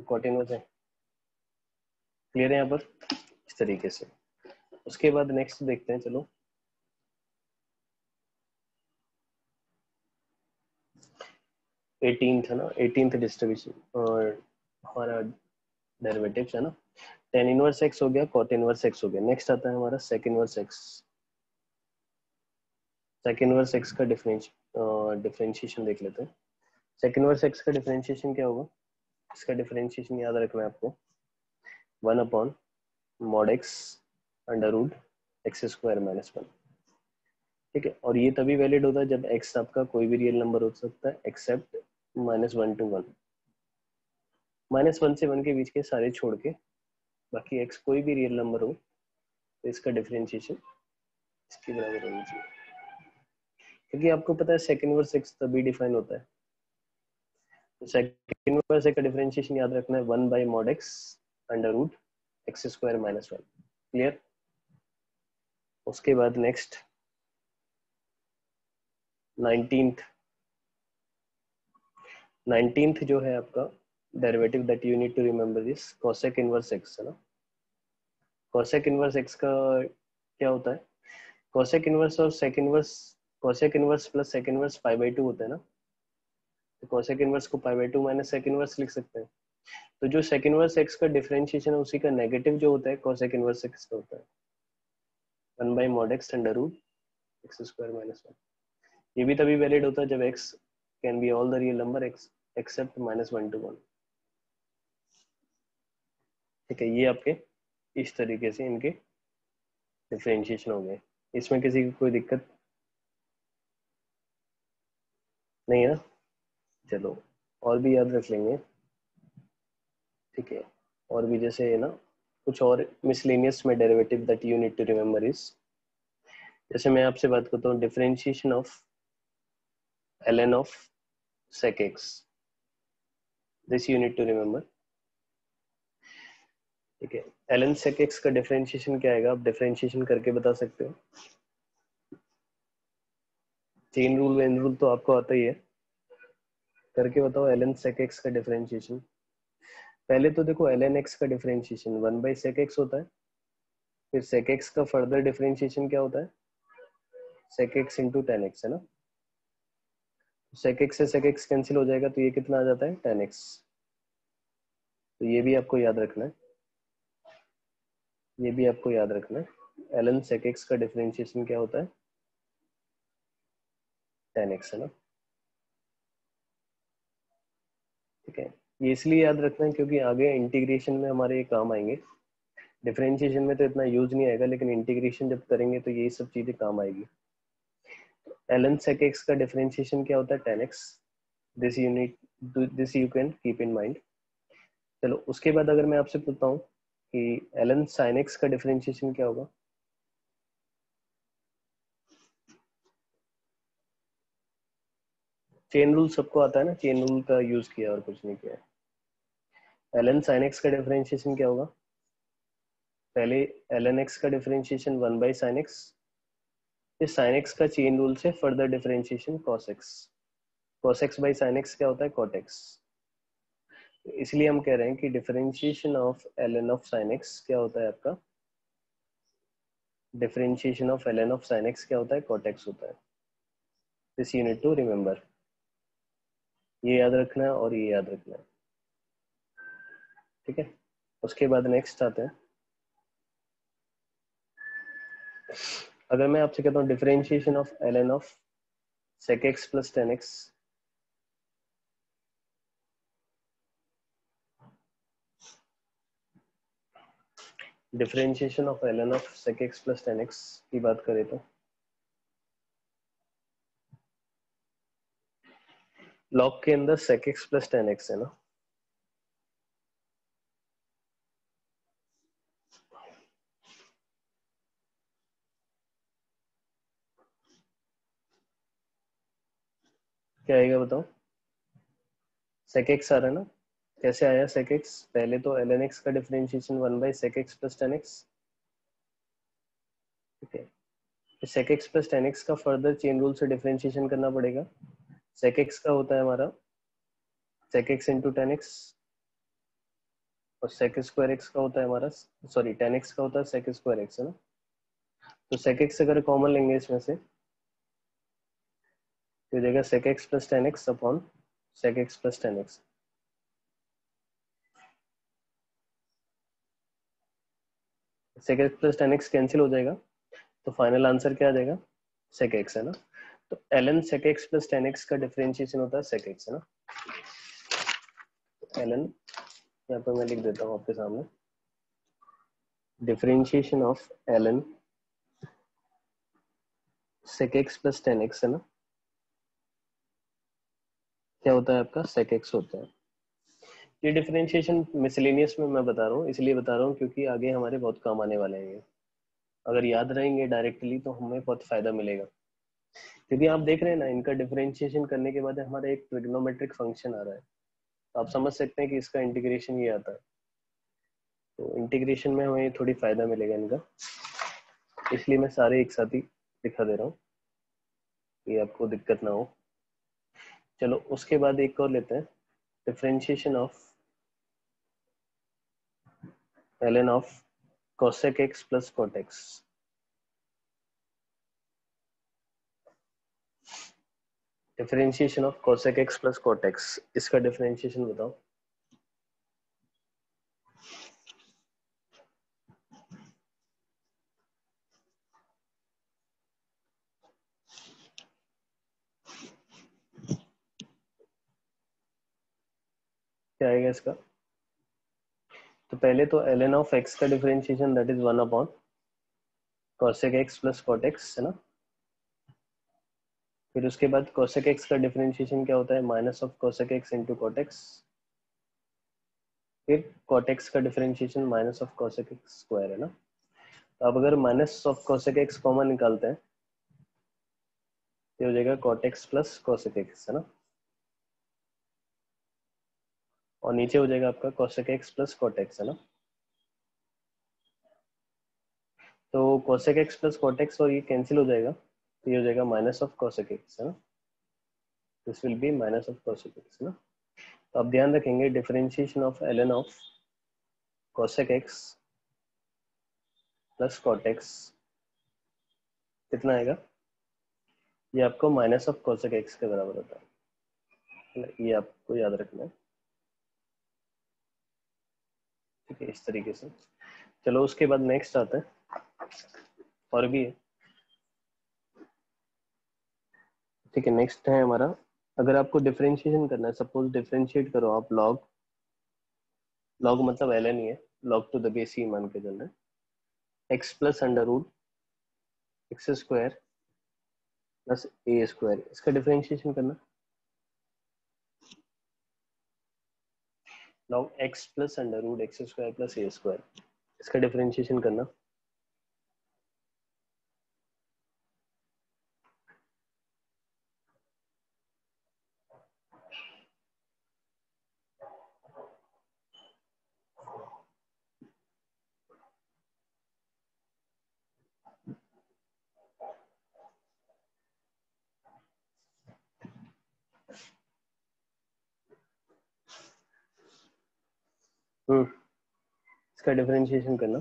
Cot inverse है, clear है यहाँ पर इस तरीके से। उसके बाद नेक्स्ट देखते हैं, चलो 18th है ना, 18th डिस्ट्रीब्यूशन और हमारा डेरिवेटिव्स है ना, tan इनवर्स x हो गया, cot इनवर्स x हो गया। नेक्स्ट आता है हमारा sec inverse x। sec inverse x का डिफरेंशिएशन देख लेते हैं। sec इनवर्स x का डिफरेंशिएशन क्या होगा, इसका डिफरेंशिएशन याद रखना है आपको, 1/mod x under root x square minus 1। ठीक है, और ये तभी वैलिड होता है जब x आपका कोई भी रियल नंबर हो सकता है एक्सेप्ट -1 to 1। -1 से 1 के बीच के सारे छोड़ के बाकी x कोई भी रियल नंबर हो तो इसका डिफरेंशिएशन इसके बराबर होनी चाहिए। क्योंकि आपको पता है सेकंड इनवर्स x तभी डिफाइन होता है, तो सेकंड इनवर्स x का डिफरेंशिएशन याद रखना है 1/mod x under root x square minus 1। Clear. उसके बाद नेक्स्ट 19th जो है आपका derivative that you need to remember this cosec inverse x है ना। cosec इनवर्स x का क्या होता है, cosec इनवर्स और sec inverse, cosec inverse plus sec inverse π/2 होता है ना, तो cosec इनवर्स को π/2 माइनस sec इनवर्स लिख सकते हैं। तो जो sec इनवर्स x का डिफरेंशिएशन है उसी का नेगेटिव जो होता है cosec इनवर्स x का होता है 1/mod x under root x square minus 1। ये भी तभी वैलिड होता है जब x can be all the real number x except -1 to 1। ठीक है, ये आपके इस तरीके से इनके डिफरेंशिएशन हो गए। इसमें किसी की कोई दिक्कत नहीं है ना, चलो और भी याद रख लेंगे। ठीक है, और भी जैसे है ना कुछ और मिसलेनियस में derivative that you need to remember is, जैसे मैं आपसे बात करता हूँ differentiation of ln of sec x, this you need to remember. ठीक है, ln sec x का डिफरेंशिएशन क्या आएगा, आप डिफरेंशिएशन करके बता सकते हो। चेन रूल वेन रूल तो आपको आता ही है, करके बताओ ln sec x का डिफरेंशिएशन। पहले तो देखो ln x का डिफरेंशिएशन 1/sec x होता है, फिर sec x का फर्दर डिफरेंशिएशन क्या होता है sec x into tan x है ना। sec x से sec x कैंसिल हो जाएगा तो ये कितना आ जाता है tan x। तो ये भी आपको याद रखना है, ये भी आपको याद रखना है ln sec x का डिफरेंशिएशन क्या होता है tan x है ना। ठीक है, ये इसलिए याद रखना है क्योंकि आगे इंटीग्रेशन में हमारे ये काम आएंगे। डिफरेंशिएशन में तो इतना यूज नहीं आएगा, लेकिन इंटीग्रेशन जब करेंगे तो यही सब चीजें काम आएगी। ln sec x का डिफरेंशिएशन क्या होता है tan x, this you can keep in mind. चलो उसके बाद अगर मैं आपसे पूछता हूँ कि ln sin x का डिफरेंशिएशन क्या होगा, चेन रूल सबको आता है ना, चेन रूल का यूज किया और कुछ नहीं किया है। ln sin x का डिफरेंशिएशन क्या होगा, पहले ln x का डिफरेंशिएशन 1/sin x, फिर sin x का चेन रूल से further differentiation cos x, cos x by sin x क्या होता है cot x। इसलिए हम कह रहे हैं कि differentiation of ln of sin x क्या होता है आपका, differentiation of ln of sin x क्या होता है cot x होता है। This you need to remember, ये याद रखना है और ये याद रखना है। ठीक है, उसके बाद नेक्स्ट आते हैं, अगर मैं आपसे कहता हूँ differentiation of ln of sec x plus tan x, differentiation of ln of sec x plus tan x की बात करें तो लॉग के अंदर sec x plus tan x है ना, क्या आएगा बताओ, sec x आ रहा है ना। कैसे आया sec x, पहले तो ln x का differentiation 1/sec x plus tan x। ठीक है, sec x plus tan x का फर्दर चेन रूल से डिफरेंशिएशन करना पड़ेगा। sec x का होता है हमारा sec x into tan x, और सेक स्क्वायर एक्स का होता है हमारा, सॉरी tan x का होता है सेक स्क्वायर एक्स, है ना। तो सेक एक्स अगर कॉमन लेंगे इसमें से तो हो जाएगा sec x plus tan x upon sec x plus tan x। Sec x plus tan x cancel हो जाएगा, तो फाइनल आंसर क्या आ जाएगा, सेक एक्स, है ना। तो ln sec x plus tan x का डिफरेंशिएशन होता है सेक एक्स, है ना। ln यहाँ पर मैं लिख देता हूँ आपके सामने, differentiation of ln sec x plus tan x, है ना, क्या होता है आपका, सेक एक्स होता है। ये डिफरेंशिएशन मिसलेनियस में मैं बता रहा हूँ, इसलिए बता रहा हूँ क्योंकि आगे हमारे बहुत काम आने वाले हैं ये। अगर याद रहेंगे डायरेक्टली तो हमें बहुत फायदा मिलेगा, क्योंकि आप देख रहे हैं ना इनका डिफरेंशिएशन करने के बाद हमारा एक ट्रिग्नोमेट्रिक फंक्शन आ रहा है, तो आप समझ सकते हैं कि इसका इंटीग्रेशन ये आता है। तो इंटीग्रेशन में हमें थोड़ी फायदा मिलेगा इनका, इसलिए मैं सारे एक साथ ही दिखा दे रहा हूँ कि आपको दिक्कत ना हो। चलो उसके बाद एक और लेते हैं, differentiation of ln of cosec x plus cot x। Differentiation of cosec x plus cot x, इसका डिफरेंशिएशन बताओ। क्या आएगा इसका, तो पहले तो ln ऑफ x का differentiation that is 1 upon cosec x plus cot x, है ना। फिर उसके बाद cosec x का डिफरेंशिएशन क्या होता है, minus of cosec x into cot x। फिर cot x का differentiation minus of cosec x square, है ना। तो अब अगर minus of cosec x common निकालते हैं तो हो जाएगा cot x plus cosec x, है ना। और नीचे हो जाएगा आपका cosec x plus cot x, है ना। तो cosec x plus cot x और ये कैंसिल हो जाएगा, तो ये हो जाएगा माइनस ऑफ cosec x, है ना। This will be minus of cosec x, है ना। तो आप ध्यान रखेंगे differentiation of ln of cosec x plus cot x कितना आएगा, ये आपको माइनस ऑफ cosec x के बराबर होता है, ये आपको याद रखना है, ठीक है, इस तरीके से। चलो उसके बाद नेक्स्ट आता है, और भी है, ठीक है। नेक्स्ट है हमारा, अगर आपको डिफरेंशिएशन करना है, सपोज डिफरेंशिएट करो आप लॉग, लॉग मतलब ln ही है, लॉग टू द बेस ही मान के चलना है, x plus under root x square plus a square, इसका डिफरेंशिएशन करना, log x plus under root x square plus a square, इसका डिफरेंशिएशन करना। इसका डिफरेंशिएशन करना,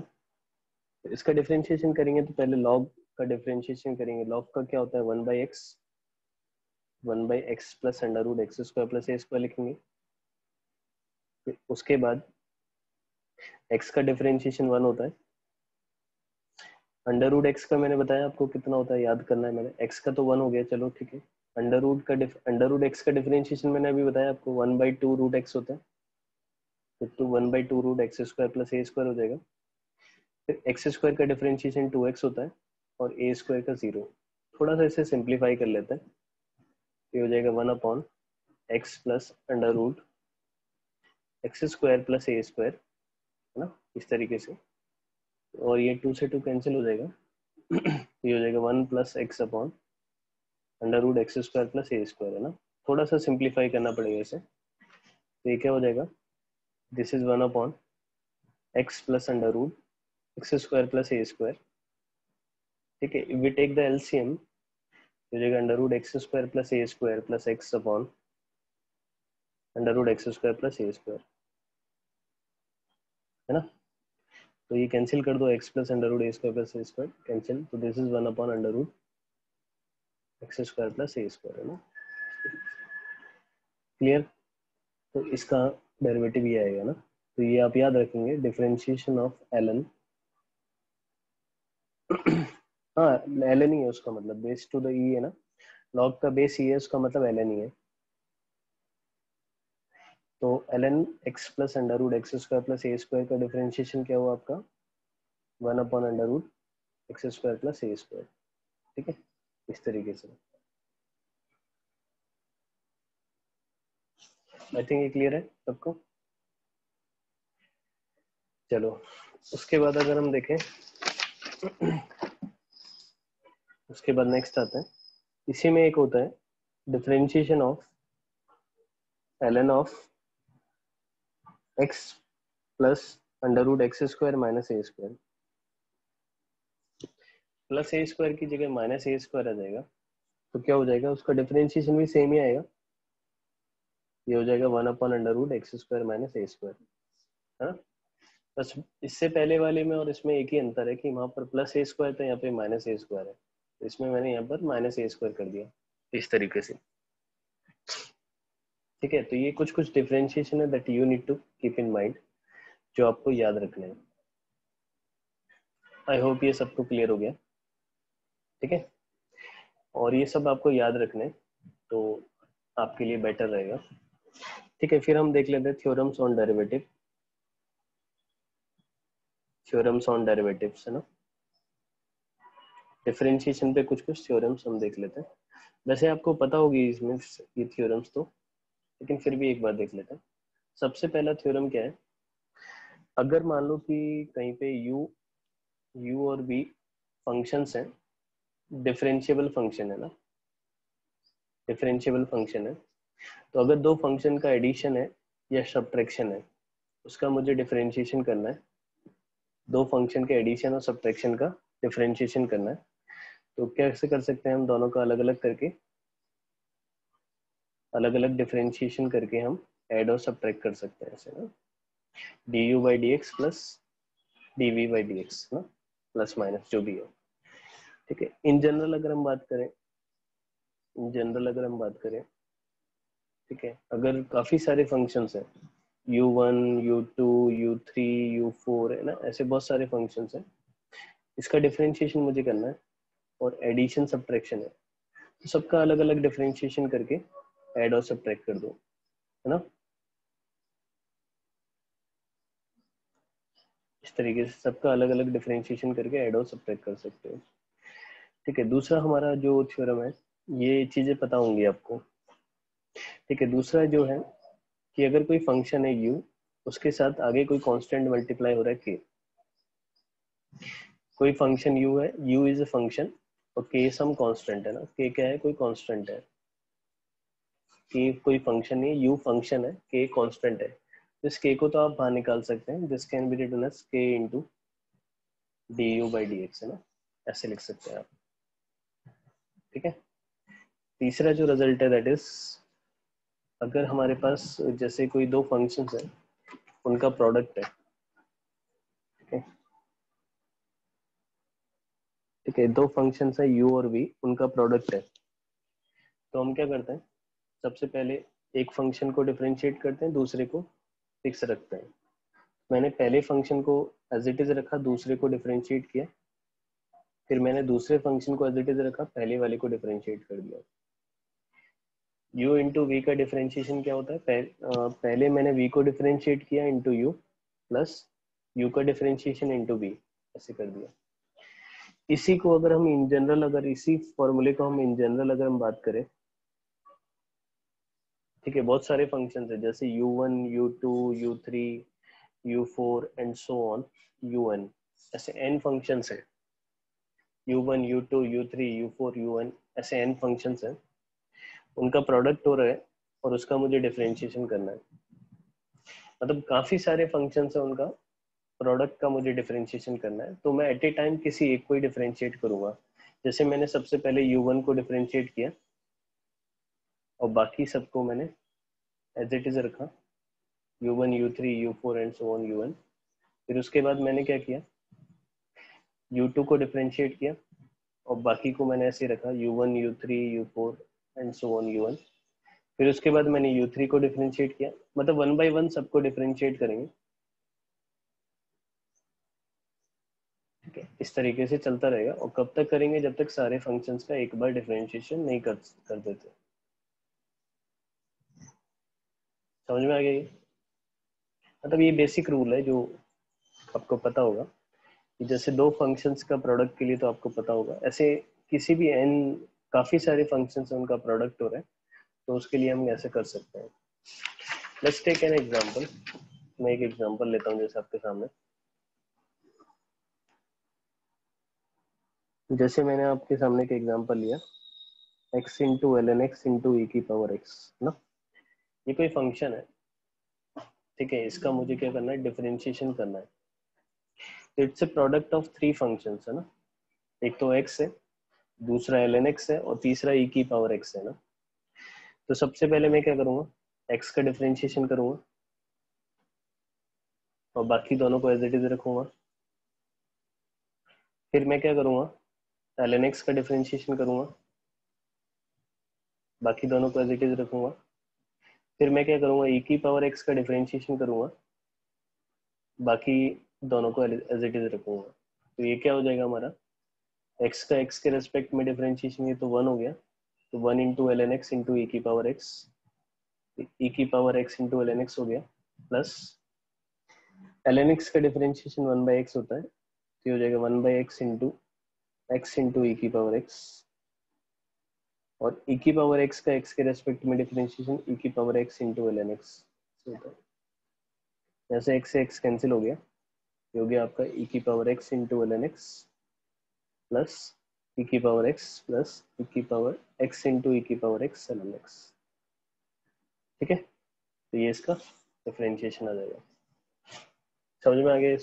इसका डिफरेंशिएशन करेंगे तो पहले लॉग का डिफरेंशिएशन करेंगे। लॉग का क्या होता है, 1/x, 1/x plus under root x square plus a square लिखेंगे। फिर उसके बाद x का डिफरेंशिएशन 1 होता है, अंडर रूट एक्स का मैंने बताया आपको कितना होता है, याद करना है मैंने, x का तो 1 हो गया, चलो ठीक है। अंडर रूट एक्स का डिफरेंशिएशन मैंने अभी बताया आपको 1/2 रूट एक्स होता है, फिर तो 1/2 root x square plus a square हो जाएगा। फिर एक्स स्क्वायर का डिफरेंशिएशन 2x होता है और ए स्क्वायर का 0। थोड़ा सा इसे सिंप्लीफाई कर लेते हैं, ये हो जाएगा 1 upon x plus under root x square plus a square, है ना, इस तरीके से। और ये 2 से 2 कैंसिल हो जाएगा ये हो जाएगा 1 plus x upon under root x square plus a square, है ना। थोड़ा सा सिंप्लीफाई करना पड़ेगा इसे, तो ये क्या हो जाएगा, this is 1 upon x plus under root x square plus a square, ठीक है। वी टेक द एलसीएम, हो जाएगा under root x square plus a square plus x upon under root x square plus a square. है ना। तो ये cancel कर दो, x plus under root a square plus a square cancel, तो this is 1 upon under root x square plus a square, है ना। Clear. तो इसका डेरिवेटिव ये आएगा ना, तो ये आप याद रखेंगे, डिफरेंशिएशन ऑफ ln हाँ ln ही है उसका मतलब, बेस टू द ई है ना, लॉग का बेस ई है, उसका मतलब ln ही है। तो ln x plus under root x square plus a square का डिफरेंशिएशन क्या हुआ आपका, 1 upon under root x square plus a square. ठीक है, इस तरीके से। आई थिंक ये क्लियर है सबको। चलो उसके बाद अगर हम देखें, उसके बाद नेक्स्ट आता है, इसी में एक होता है differentiation of ln of x plus under root x square minus a square. Plus a square की जगह माइनस ए स्क्वायर आ जाएगा, तो क्या हो जाएगा, उसका डिफरेंशिएशन भी सेम ही आएगा, ये हो जाएगा 1 upon under root x square minus a square, है ना। बस इससे पहले वाले में और इसमें एक ही अंतर है कि वहां पर प्लस ए स्क्वायर था, यहाँ पे माइनस ए स्क्वायर है, तो इसमें मैंने यहाँ पर माइनस ए स्क्वायर कर दिया इस तरीके से। ठीक है, तो ये कुछ कुछ डिफरेंशिएशन है that you need to keep in mind, जो आपको याद रखने हैं। आई होप ये सबको क्लियर हो गया। ठीक है, और ये सब आपको याद रखने हैं, तो आपके लिए बेटर रहेगा। ठीक है, फिर हम देख लेते हैं theorems on derivative, theorems on derivatives, है ना। डिफरेंशिएशन पे कुछ कुछ थ्योरम्स हम देख लेते हैं, वैसे आपको पता होगी इसमें ये थ्योरम्स तो, लेकिन फिर भी एक बार देख लेते हैं। सबसे पहला थ्योरम क्या है, अगर मान लो कि कहीं पे u और v फंक्शंस हैं, डिफरेंशिएबल फंक्शन है ना, डिफरेंशिएबल फंक्शन है, तो अगर दो फंक्शन का एडिशन है या सब्ट्रैक्शन है, उसका मुझे डिफरेंशिएशन करना है, दो फंक्शन के एडिशन और सब्ट्रैक्शन का डिफरेंशिएशन करना है, तो कैसे कर सकते हैं हम, दोनों का अलग अलग करके, अलग अलग डिफरेंशिएशन करके हम ऐड और सब्ट्रैक्ट कर सकते हैं ऐसे ना, du by D x plus dv by D x ना, प्लस माइनस जो भी हो। ठीक है, इन जनरल अगर हम बात करें, इन जनरल अगर हम बात करें, ठीक है, अगर काफी सारे फंक्शंस हैं, u1 u2 u3 u4 है ना, ऐसे बहुत सारे फंक्शंस हैं, इसका डिफरेंशिएशन मुझे करना है, और एडिशन सब्ट्रैक्शन है, तो सबका अलग अलग डिफरेंशिएशन करके ऐड और सब्ट्रैक्ट कर दो, है ना। इस तरीके से सबका अलग अलग डिफरेंशिएशन करके ऐड और सब्ट्रैक्ट कर सकते हो। ठीक है, दूसरा हमारा जो थ्योरम है, ये चीजें पता होंगी आपको। ठीक है, दूसरा जो है कि अगर कोई फंक्शन है u, उसके साथ आगे कोई कांस्टेंट मल्टीप्लाई हो रहा है k, कोई फंक्शन u है, u इज अ फंक्शन और k सम कांस्टेंट है ना, k क्या है, कोई कांस्टेंट है, k कोई फंक्शन नहीं, u फंक्शन है, k कांस्टेंट है, तो इस k को तो आप बाहर निकाल सकते हैं, this can be written as k into du by D x, है ना, ऐसे लिख सकते हैं आप। ठीक है, तीसरा जो रिजल्ट है दैट इज, अगर हमारे पास जैसे कोई दो फंक्शंस है, उनका प्रोडक्ट है, ठीक है, ठीक है, दो फंक्शंस है u और v, उनका प्रोडक्ट है, तो हम क्या करते हैं, सबसे पहले एक फंक्शन को डिफरेंशिएट करते हैं, दूसरे को फिक्स रखते हैं। मैंने पहले फंक्शन को एज इट इज रखा, दूसरे को डिफरेंशिएट किया, फिर मैंने दूसरे फंक्शन को एज इट इज रखा, पहले वाले को डिफरेंशिएट कर दिया। u इंटू वी का डिफरेंशिएशन क्या होता है, पहले मैंने v को डिफरेंशिएट किया इंटू u, प्लस u का डिफरेंशिएशन इंटू v, ऐसे कर दिया। इसी को अगर हम इन जनरल, अगर इसी फॉर्मूले को हम इन जनरल अगर हम बात करें, ठीक है, बहुत सारे फंक्शंस है, जैसे u1 u2 u3 u4 and so on un, ऐसे n फंक्शंस है, u1 u2 u3 u4 un, ऐसे n फंक्शंस है, उनका प्रोडक्ट हो रहा है और उसका मुझे डिफरेंशिएशन करना है, मतलब काफी सारे फंक्शंस है, उनका प्रोडक्ट का मुझे डिफरेंशिएशन करना है, तो मैं एट ए टाइम किसी एक को ही डिफरेंशिएट करूंगा। जैसे मैंने सबसे पहले u1 को डिफरेंशिएट किया और बाकी सबको मैंने एज इट इज रखा, u1 u3 u4 and so on un, फिर उसके बाद मैंने क्या किया, u2 को डिफरेंशिएट किया और बाकी को मैंने ऐसे रखा u1 u3 u4 and so on u1। फिर उसके बाद मैंने u3 को डिफरेंशिएट किया, मतलब 1 by 1 सबको डिफरेंशिएट करेंगे। ठीक है, इस तरीके से चलता रहेगा। और कब तक करेंगे, जब तक सारे फंक्शंस का एक बार डिफरेंशिएशन नहीं कर देते। समझ में आ गया ये? मतलब ये बेसिक रूल है जो आपको पता होगा कि जैसे दो फंक्शंस का प्रोडक्ट के लिए तो आपको पता होगा, ऐसे किसी भी n काफी सारे फंक्शंस हैं उनका प्रोडक्ट हो रहा है तो उसके लिए हम ऐसे कर सकते हैं। Let's take an example. मैं एक एग्जांपल लेता हूँ जैसे आपके सामने। जैसे मैंने आपके सामने एक एग्जांपल लिया x into l n x into e की पावर x ना, ये कोई फंक्शन है। ठीक है, इसका मुझे क्या करना है, डिफरेंशिएशन करना है। तो it's a product of three functions है ना, एक तो x है, दूसरा ln x है और तीसरा e की पावर x है ना। तो सबसे पहले मैं क्या करूंगा, x का डिफरेंशिएशन करूंगा और बाकी दोनों को एज इट इज रखूंगा। फिर मैं क्या करूंगा, ln x का डिफरेंशिएशन करूंगा, बाकी दोनों को एज इट इज रखूंगा। फिर मैं क्या करूंगा, e की पावर x का डिफरेंशिएशन करूंगा, बाकी दोनों को एज इट इज रखूंगा। तो ये क्या हो जाएगा हमारा, x का x के रेस्पेक्ट में डिफरेंशिएशन, ये तो 1 हो गया, तो 1 into l n x into e की पावर एक्स, ई की power x into l n x हो गया, प्लस एल एन एक्स का डिफरेंशिएशन 1 बाई एक्स होता है तो ये हो जाएगा 1 बाई एक्स इंटू ई की पावर एक्स, और ई की पावर एक्स का एक्स के रेस्पेक्ट में डिफरेंशिएशन ई की power x into l n x होता है। जैसे एक्स से एक्स कैंसिल हो गया, ये हो गया आपका ई की power x into l n x plus e की पावर एक्स प्लस ई की पावर एक्स इंटू ई की power x l n x. ठीक है, तो ये इसका डिफरेंशिएशन आ जाएगा। समझ में आ गया?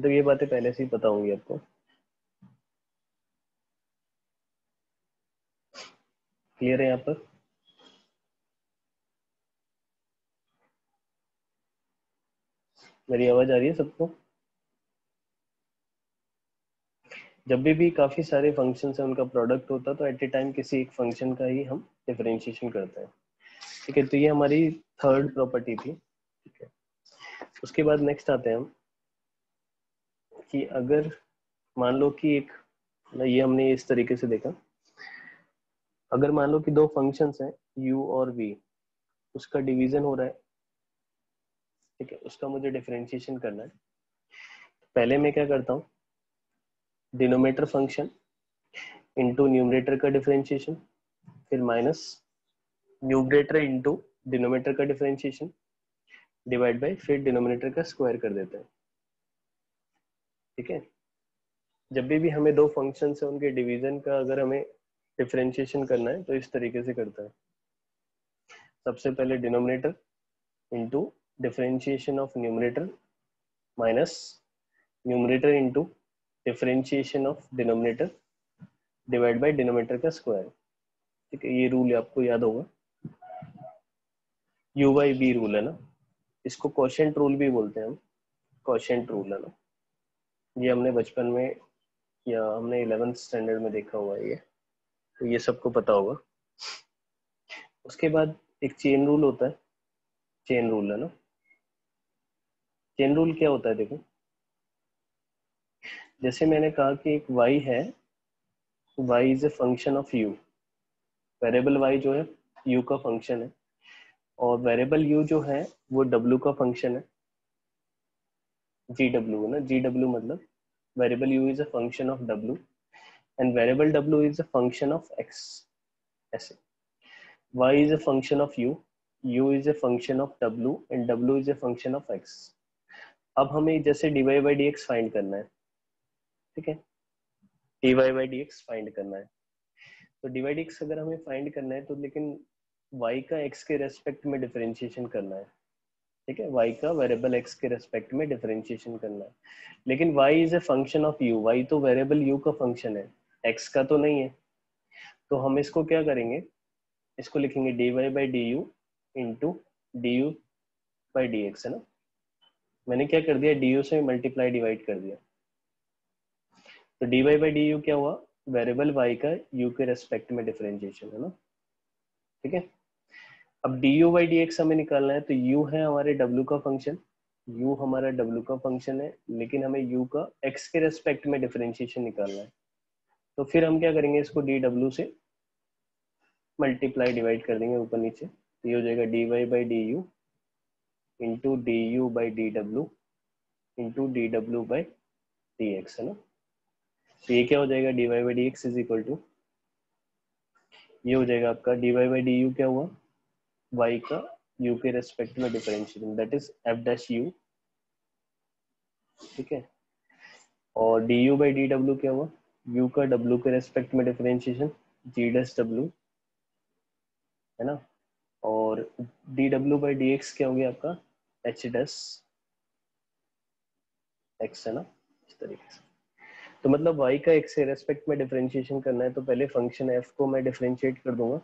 तो ये बातें पहले से ही पता होंगी आपको। क्लियर है यहाँ पर? मेरी आवाज आ रही है सबको? जब भी काफी सारे फंक्शंस हैं उनका प्रोडक्ट होता है तो एट ए टाइम किसी एक फंक्शन का ही हम डिफरेंशिएशन करते हैं। ठीक है, तो ये हमारी थर्ड प्रॉपर्टी थी। ठीक है, उसके बाद नेक्स्ट आते हैं हम कि अगर मान लो कि एक, ये हमने इस तरीके से देखा, अगर मान लो कि दो फंक्शंस हैं u और v, उसका डिवीजन हो रहा है। ठीक है, उसका मुझे डिफरेंशिएशन करना है। पहले मैं क्या करता हूँ, डिनोमिनेटर फंक्शन इंटू न्यूमरेटर का डिफरेंशिएशन, फिर माइनस न्यूमरेटर इंटू डिनोमिनेटर का डिफरेंशिएशन डिवाइड बाय फिर डिनोमिनेटर का स्क्वायर कर देते हैं। ठीक है, जब भी हमें दो फंक्शंस है उनके डिवीजन का अगर हमें डिफरेंशिएशन करना है तो इस तरीके से करता है। सबसे पहले denominator into differentiation of numerator minus numerator into differentiation of denominator divide by denominator का स्क्वायर। ठीक है, ये रूल आपको याद होगा, यू बाई बी रूल है ना, इसको कोशेंट रूल भी बोलते हैं हम, कोशेंट रूल है ना। ये हमने बचपन में या हमने 11th स्टैंडर्ड में देखा हुआ है ये, तो ये सबको पता होगा। उसके बाद एक चेन रूल होता है, चेन रूल है ना। चेन रूल क्या होता है, देखो जैसे मैंने कहा कि एक y है, y is a function of u, variable y जो है u का फंक्शन है, और वेरिएबल u जो है वो w का फंक्शन है, gw है ना, gw मतलब variable u is a function of w and variable w is a function of x। ऐसे y is a function of u is a function of w and w is a function of x। अब हमें जैसे dy by dx find करना है। ठीक है, dy by dx find करना है, तो dy by dx अगर हमें फाइंड करना है तो लेकिन y का x के रेस्पेक्ट में डिफरेंशिएशन करना है। ठीक है, y का वेरिएबल x के रेस्पेक्ट में डिफरेंशिएशन करना है, लेकिन y is a function of u, y तो वेरिएबल u का फंक्शन है, x का तो नहीं है। तो हम इसको क्या करेंगे, इसको लिखेंगे dy by du into du by dx है ना। मैंने क्या कर दिया, डी यू से मल्टीप्लाई डिवाइड कर दिया, तो d Y by D you क्या हुआ, वेरिएबल वाई का यू के रेस्पेक्ट में डिफरेंशिएशन है ना, ठीक है। अब d you by D x हमें निकालना है, तो u है हमारे w का फंक्शन, u हमारा w का फंक्शन है, लेकिन हमें u का x के रेस्पेक्ट में डिफरेंशिएशन निकालना है, तो फिर हम क्या करेंगे, इसको डी डब्ल्यू से मल्टीप्लाई डिवाइड कर देंगे ऊपर नीचे, तो ये हो जाएगा D Y by D U into D you by D W into D W by D x, है ना। तो ये क्या हो जाएगा, D Y by D X is equal to, ये हो जाएगा आपका D Y by D you क्या हुआ, y का u के रेस्पेक्ट में differentiation, that is f dash u, ठीक है। और du बाई डी डब्ल्यू क्या हुआ, u का w के रेस्पेक्ट में डिफरेंशिएशन g डैश w, है ना। और dw बाई डी एक्स क्या हो गया आपका h डैश x, है ना, इस तरीके से। तो मतलब y का x के रेस्पेक्ट में डिफरेंशिएशन करना है, तो पहले फंक्शन f को मैं डिफरेंशिएट कर दूंगा,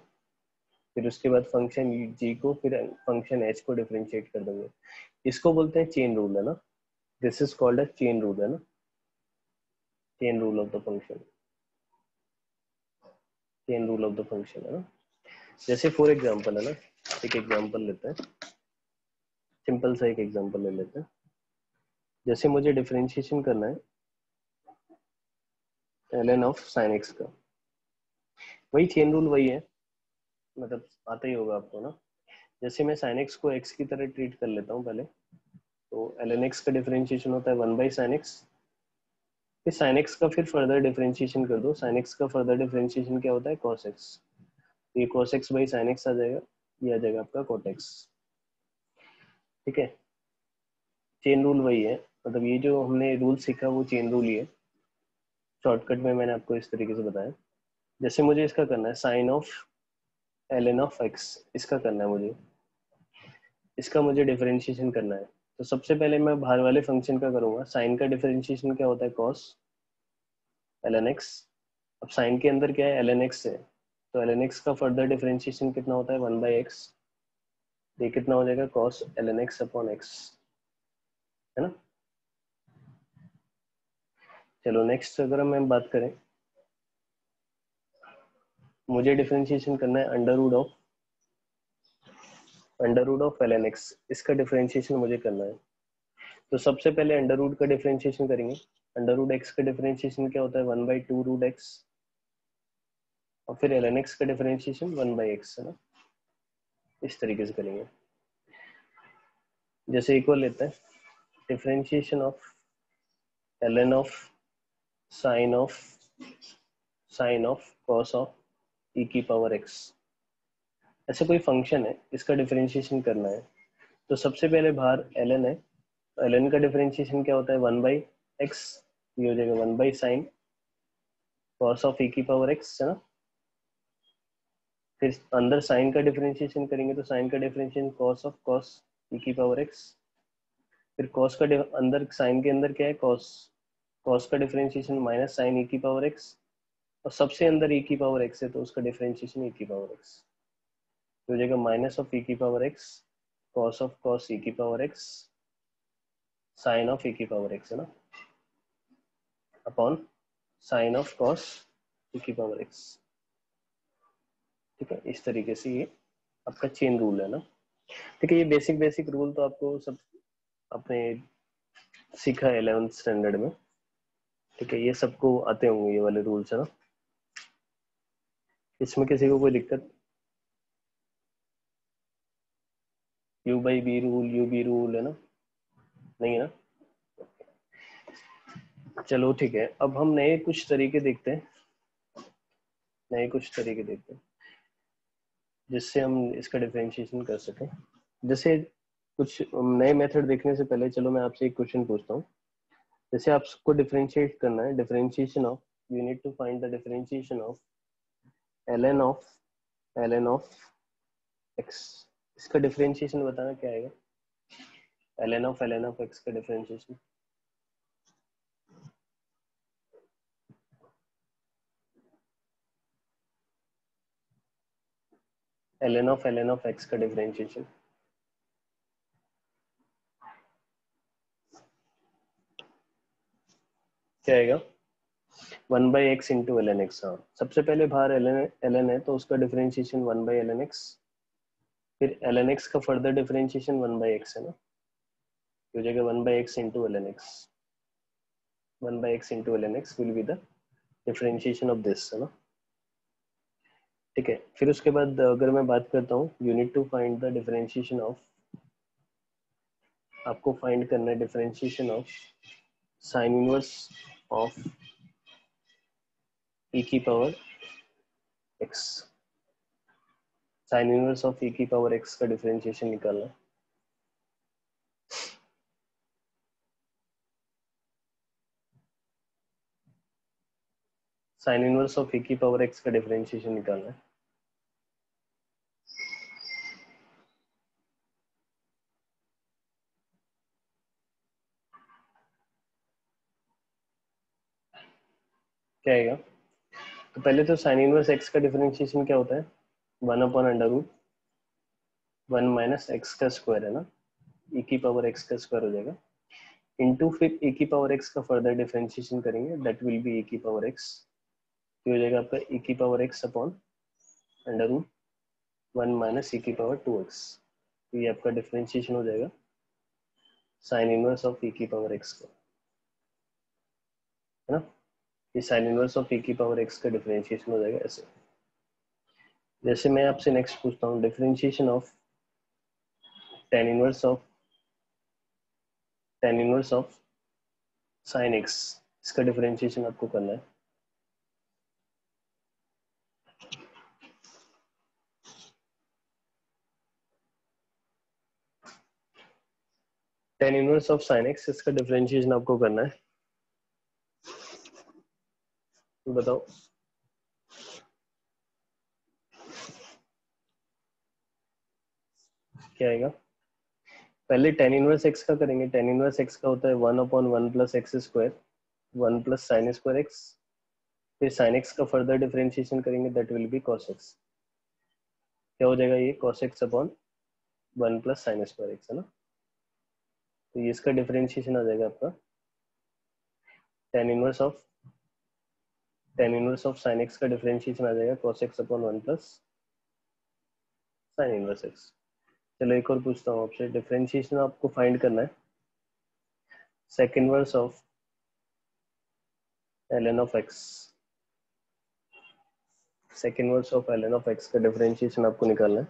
फिर उसके बाद फंक्शन g को, फिर फंक्शन h को डिफरेंशिएट कर दूंगा। इसको बोलते हैं चेन रूल, है ना, this is called a chain rule, है ना, chain rule of the function, chain rule of the function, है ना। जैसे फॉर एग्जांपल, है ना, एक एग्जांपल लेते हैं, सिंपल सा एक एग्जांपल ले लेते हैं। जैसे मुझे डिफरेंशिएशन करना है ln ऑफ sin x का, वही चेन रूल वही है, मतलब आता ही होगा आपको ना। जैसे मैं sin x को x की तरह ट्रीट कर लेता हूँ पहले, तो ln x का डिफरेंशिएशन होता है 1/sin x, फिर sin x का फिर फर्दर डिफरेंशिएशन कर दो, sin x का फर्दर डिफरेंशिएशन क्या होता है cos x, ये cos x by sin x आ जाएगा, ये आ जाएगा आपका cot x, ठीक है। चेन रूल वही है, मतलब ये जो हमने रूल सीखा वो चेन रूल ही है, शॉर्टकट में मैंने आपको इस तरीके से बताया। जैसे मुझे इसका करना है sine of ln of x, इसका करना है मुझे, इसका मुझे डिफरेंशिएशन करना है, तो सबसे पहले मैं बाहर वाले फंक्शन का करूंगा, साइन का डिफरेंशिएशन क्या होता है cos ln x, अब साइन के अंदर क्या है ln x है, तो ln x का फर्दर डिफरेंशिएशन कितना होता है 1/x, ये कितना हो जाएगा cos ln x upon x, है ना। चलो नेक्स्ट अगर हम बात करें, मुझे डिफरेंशिएशन करना है under root of ln x, इसका डिफरेंशिएशन मुझे करना है, तो सबसे पहले अंडर रूट का डिफरेंशिएशन करेंगे, अंडर रूट x का डिफरेंशिएशन क्या होता है 1/2 रूट x, और फिर ln x का डिफरेंशिएशन 1/x, है ना, इस तरीके से करेंगे। जैसे इक्वल लेते हैं, differentiation of ln of sine of cos of e की पावर x, ऐसे कोई फंक्शन है, इसका डिफरेंशिएशन करना है, तो सबसे पहले बाहर ln है, ln का डिफरेंशिएशन क्या होता है 1/x, ये हो जाएगा 1/sin कॉस ऑफ e की पावर x, है ना। फिर अंदर साइन का डिफरेंशिएशन करेंगे, तो साइन का differentiation cos of cos e की पावर x, फिर कॉस का अंदर साइन के अंदर क्या है कॉस का डिफरेंशिएशन माइनस साइन e की पावर x, और सबसे अंदर e की पावर x है, तो उसका डिफरेंशिएशन e की पावर x, तो हो जाएगा माइनस ऑफ e की power x cos of cos e की power x sine of e की पावर x, है ना, upon sine of cos e की पावर x, ठीक है। इस तरीके से ये आपका चेन रूल है ना, ठीक है। ये बेसिक बेसिक रूल तो आपको सब अपने सीखा है 11th स्टैंडर्ड में, ठीक है, ये सबको आते होंगे ये वाले रूल्स, है ना, इसमें किसी को कोई दिक्कत, u by v rule, u v rule, है ना, नहीं है ना। चलो ठीक है, अब हम नए कुछ तरीके देखते हैं, नए कुछ तरीके देखते हैं जिससे हम इसका डिफरेंशिएशन कर सकें। जैसे कुछ नए मेथड देखने से पहले चलो मैं आपसे एक क्वेश्चन पूछता हूँ। जैसे आपको डिफरेंशिएट करना है, differentiation of, you need to find the differentiation of ln of x, इसका डिफरेंशिएशन बताना क्या आएगा, ln ऑफ x का डिफरेंशिएशन, ln ऑफ x का डिफरेंशिएशन, क्या आएगा? 1/x into l n x. हाँ, सबसे पहले बाहर एल एन है तो उसका डिफरेंशिएशन 1/ln x, फिर ln x का फर्दर डिफरेंशिएशन 1/x है ना, हो जाएगा 1/x into l n x. 1/x into l n x will be the differentiation of this, है ना। ठीक है, फिर उसके बाद अगर मैं बात करता हूँ, you need to find the differentiation of, आपको फाइंड करना है differentiation of sine inverse of e की power x। Sine inverse of e की पावर x का डिफरेंशिएशन निकालना है। साइन इनवर्स ऑफ e की पावर x का डिफरेंशिएशन निकालना है। क्या आएगा? तो पहले तो साइन इनवर्स x का डिफरेंशिएशन क्या होता है? 1/√1 - x का स्क्वायर, है ना, e की पावर x का स्क्वायर हो जाएगा, इनटू फिर e की पावर x का फर्दर डिफरेंशिएशन करेंगे, दैट विल बी e की पावर x, ये हो जाएगा आपका e की पावर x अपॉन √1 - e की पावर 2x। तो ये आपका डिफरेंशिएशन हो जाएगा साइन इनवर्स ऑफ e की पावर x का, है ना। ये साइन इनवर्स ऑफ e की पावर x का डिफरेंशिएशन हो जाएगा ऐसे। जैसे मैं आपसे नेक्स्ट पूछता हूँ, differentiation of tan inverse of sine x, इसका डिफरेंशिएशन आपको करना है। tan inverse of sine x, इसका डिफरेंशिएशन आपको करना है, तो बताओ क्या आएगा? पहले tan इनवर्स x का करेंगे। tan इनवर्स x का होता है 1/1 plus x square, 1 plus sine square x, फिर साइन x का फर्दर डिफरेंशिएशन करेंगे, that will be cos x। क्या हो जाएगा ये? cos x upon 1 plus sine square x, है ना। तो ये इसका डिफरेंशिएशन आ जाएगा आपका tan inverse of sine x का डिफरेंशिएशन आ जाएगा cos x upon 1 plus sign inverse x। चलो एक और पूछता हूँ आपसे, डिफरेंशिएशन आपको फाइंड करना है sec inverse of ln of x। sec inverse of ln of x का डिफरेंशिएशन आपको निकालना है।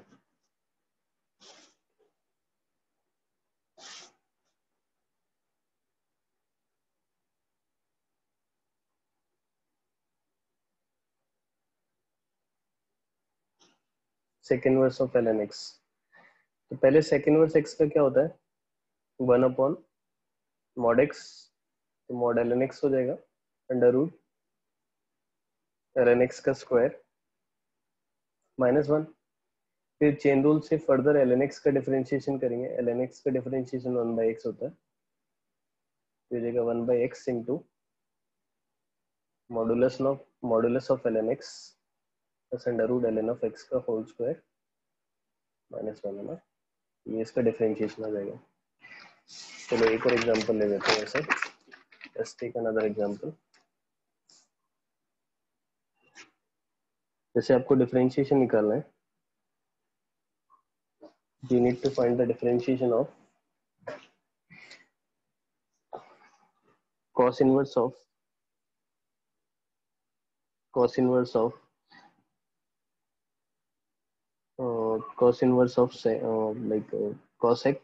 sec inverse of ln x, तो पहले sec इनवर्स x का क्या होता है? 1/mod x, तो mod ln x हो जाएगा, √ln x का स्क्वायर -1, फिर चेन रूल से फर्दर ln x का डिफरेंशिएशन करेंगे। ln x का डिफरेंशिएशन 1/x होता है, तो हो जाएगा 1/x into modulus of ln x plus √ln of x का होल स्क्वायर -1, है ना। ये इसका डिफरेंशिएशन आ जाएगा। चलो एक और एग्जांपल ले लेते हैं ऐसे। Let's take another example. जैसे आपको डिफरेंशिएशन निकालना है, you need to find the differentiation of cos inverse of cos inverse of cos inverse of say like cosec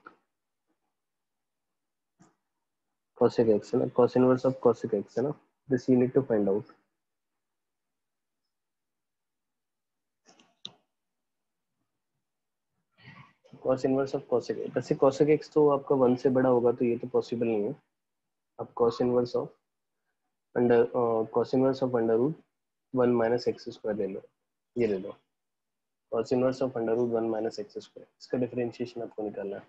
cosec x, है ना, cos inverse of cosec x, है ना। this you need to find out। cos inverse of cosec x, वैसे cosec x तो आपका 1 से बड़ा होगा, तो ये तो पॉसिबल नहीं है। आप cos inverse of under root 1 minus x square ले लो, ये ले लो, cos inverse of under root 1 minus x square, इसका डिफरेंशिएशन आपको निकालना है।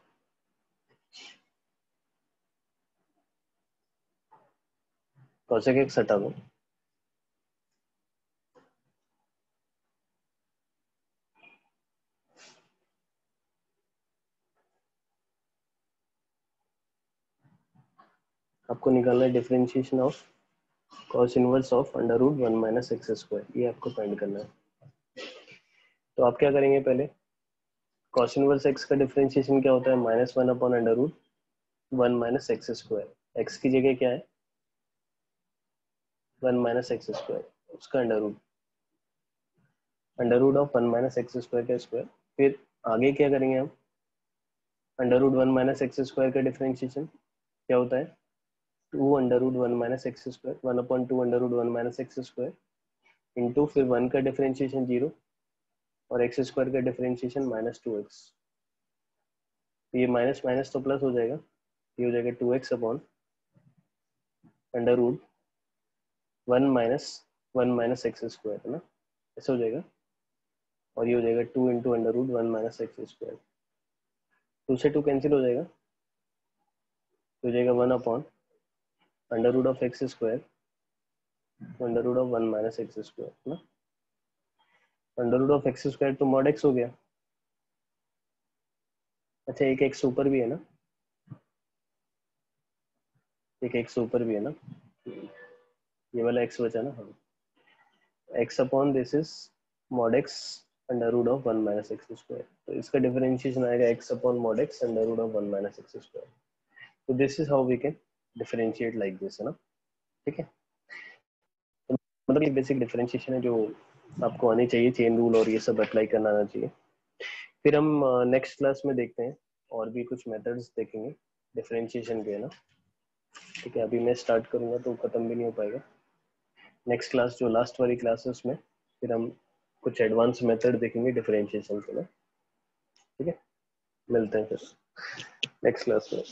cosec x हटा दो, आपको निकालना है differentiation of cos inverse of under root 1 minus x square, ये आपको फाइंड करना है। तो आप क्या करेंगे, पहले कॉस इनवर्स एक्स का डिफरेंशिएशन क्या होता है, -1 upon under root 1 minus x square. X की जगह क्या है 1 माइनस एक्स स्क्वायर, उसका under root of 1 minus x square का स्क्वायर। फिर आगे क्या करेंगे हम, under root 1 minus x square का डिफरेंशिएशन क्या होता है 2 under root 1 minus x square, 1 upon 2 under root 1 minus x square into फिर 1 का डिफरेंशिएशन 0 और एक्स स्क्वायर का डिफरेंशिएशन -2x। तो ये माइनस माइनस तो प्लस हो जाएगा, ये हो जाएगा 2x upon under root 1 minus x square, है ना, ऐसा हो जाएगा। और ये हो जाएगा 2 into under root 1 minus x square, 2 से 2 कैंसिल हो जाएगा, तो हो जाएगा 1 upon under root of x square under root of 1 minus x square, है ना। Under root of x square तो मॉड एक्स हो गया। अच्छा, एक एक्स ऊपर भी है ना, एक एक्स ऊपर भी है ना, ये वाला एक्स बचा ना, हाँ। X upon this is mod x under root of 1 minus x square, तो इसका डिफरेंशिएशन आएगा x upon mod x under root of 1 minus x square. तो this is how we can differentiate like this, है ना, ठीक है। तो मतलब ये बेसिक डिफरेंशिएशन है जो आपको आनी चाहिए, चेन रूल और ये सब अप्लाई करना आना चाहिए। फिर हम नेक्स्ट क्लास में देखते हैं और भी कुछ मेथड्स देखेंगे डिफरेंशिएशन के, है ना, ठीक है। अभी मैं स्टार्ट करूंगा तो खत्म भी नहीं हो पाएगा। नेक्स्ट क्लास जो लास्ट वाली क्लास है उसमें फिर हम कुछ एडवांस मेथड देखेंगे डिफरेंशिएशन के ना, ठीक है। मिलते हैं फिर नेक्स्ट क्लास में।